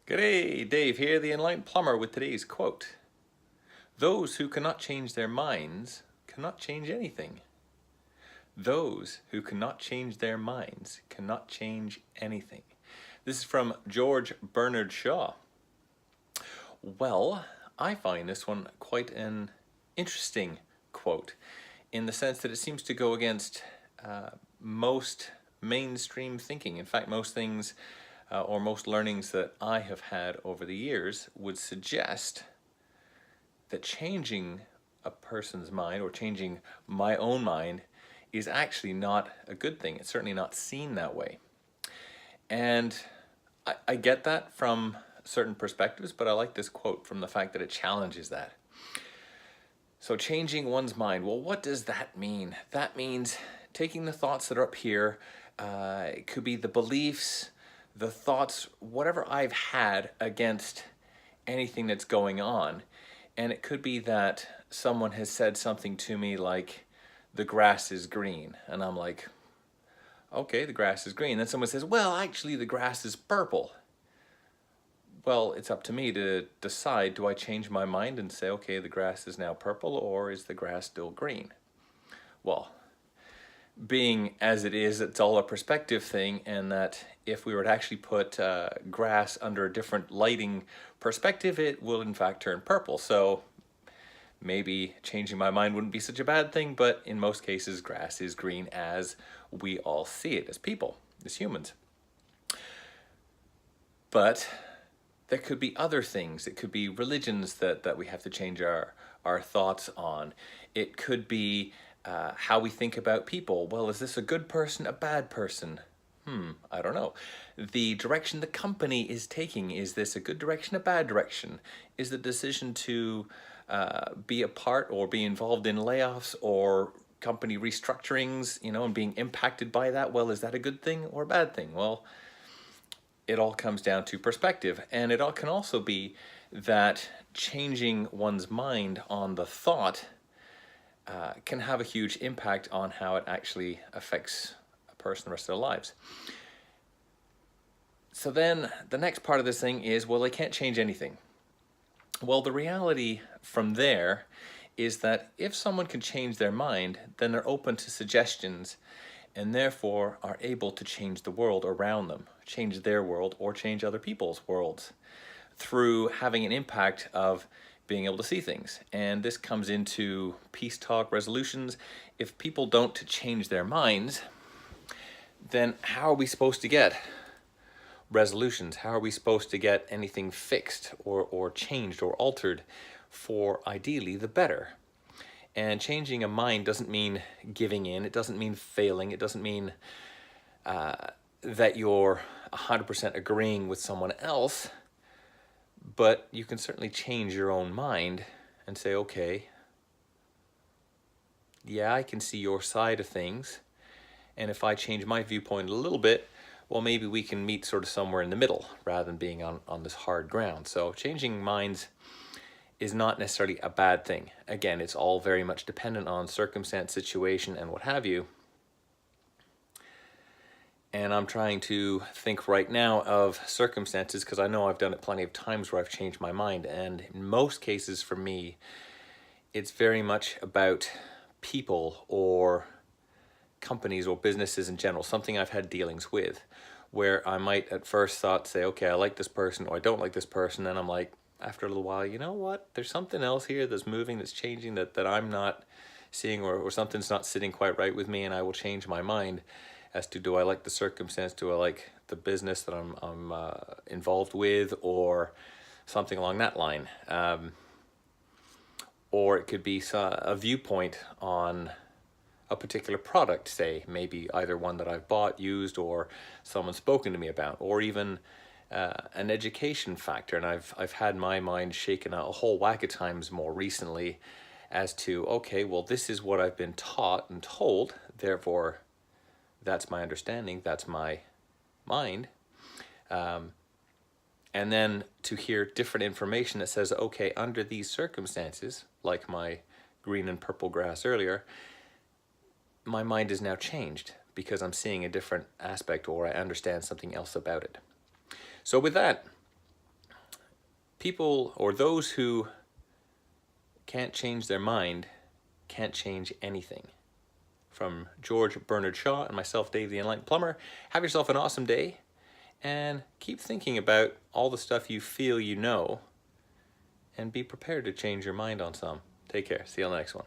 G'day, Dave here, the Enlightened Plumber, with today's quote. Those who cannot change their minds cannot change anything. Those who cannot change their minds cannot change anything. This is from George Bernard Shaw. Well, I find this one quite an interesting quote in the sense that it seems to go against most mainstream thinking. In fact, most things or most learnings that I have had over the years would suggest that changing a person's mind or changing my own mind is actually not a good thing. It's certainly not seen that way. And I get that from certain perspectives, but I like this quote from the fact that it challenges that. So changing one's mind, well, what does that mean? That means taking the thoughts that are up here, it could be the beliefs, the thoughts, whatever I've had against anything that's going on. And it could be that someone has said something to me like, the grass is green. And I'm like, okay, the grass is green. Then someone says, well, actually the grass is purple. Well, it's up to me to decide, do I change my mind and say, okay, the grass is now purple, or is the grass still green? Well, being as it is, it's all a perspective thing, and that if we were to actually put grass under a different lighting perspective, it will in fact turn purple. So maybe changing my mind wouldn't be such a bad thing, but in most cases, grass is green as we all see it as people, as humans. But there could be other things. It could be religions that we have to change our thoughts on. It could be how we think about people. Well, is this a good person, a bad person? I don't know. The direction the company is taking, is this a good direction, a bad direction? Is the decision to be a part or be involved in layoffs or company restructurings, and being impacted by that, well, is that a good thing or a bad thing? Well, it all comes down to perspective. And it all can also be that changing one's mind on the thought can have a huge impact on how it actually affects a person the rest of their lives. So then the next part of this thing is, well, they can't change anything. Well, the reality from there is that if someone can change their mind, then they're open to suggestions and therefore are able to change the world around them, change their world or change other people's worlds through having an impact of being able to see things. And this comes into peace talk resolutions. If people don't change their minds, then how are we supposed to get resolutions? How are we supposed to get anything fixed or changed or altered for ideally the better? And changing a mind doesn't mean giving in. It doesn't mean failing. It doesn't mean that you're 100% agreeing with someone else. But you can certainly change your own mind and say, okay, yeah, I can see your side of things. And if I change my viewpoint a little bit, well, maybe we can meet sort of somewhere in the middle rather than being on this hard ground. So changing minds is not necessarily a bad thing. Again, it's all very much dependent on circumstance, situation, and what have you. And I'm trying to think right now of circumstances because I know I've done it plenty of times where I've changed my mind. And in most cases for me, it's very much about people or companies or businesses in general, something I've had dealings with, where I might at first say, okay, I like this person or I don't like this person. And I'm like, after a little while, you know what? There's something else here that's moving, that's changing, that I'm not seeing, or something's not sitting quite right with me, and I will change my mind as to, do I like the circumstance, do I like the business that I'm involved with, or something along that line. Or it could be a viewpoint on a particular product, say, maybe either one that I've bought, used, or someone's spoken to me about, or even an education factor. And I've had my mind shaken a whole whack of times more recently as to, okay, well, this is what I've been taught and told, therefore that's my understanding, that's my mind. And then to hear different information that says, okay, under these circumstances, like my green and purple grass earlier, my mind is now changed because I'm seeing a different aspect, or I understand something else about it. So with that, People, or those who can't change their mind, can't change anything. From George Bernard Shaw and myself, Dave the Enlightened Plumber, have yourself an awesome day, and keep thinking about all the stuff you feel you know, and be prepared to change your mind on some. Take care. See you on the next one.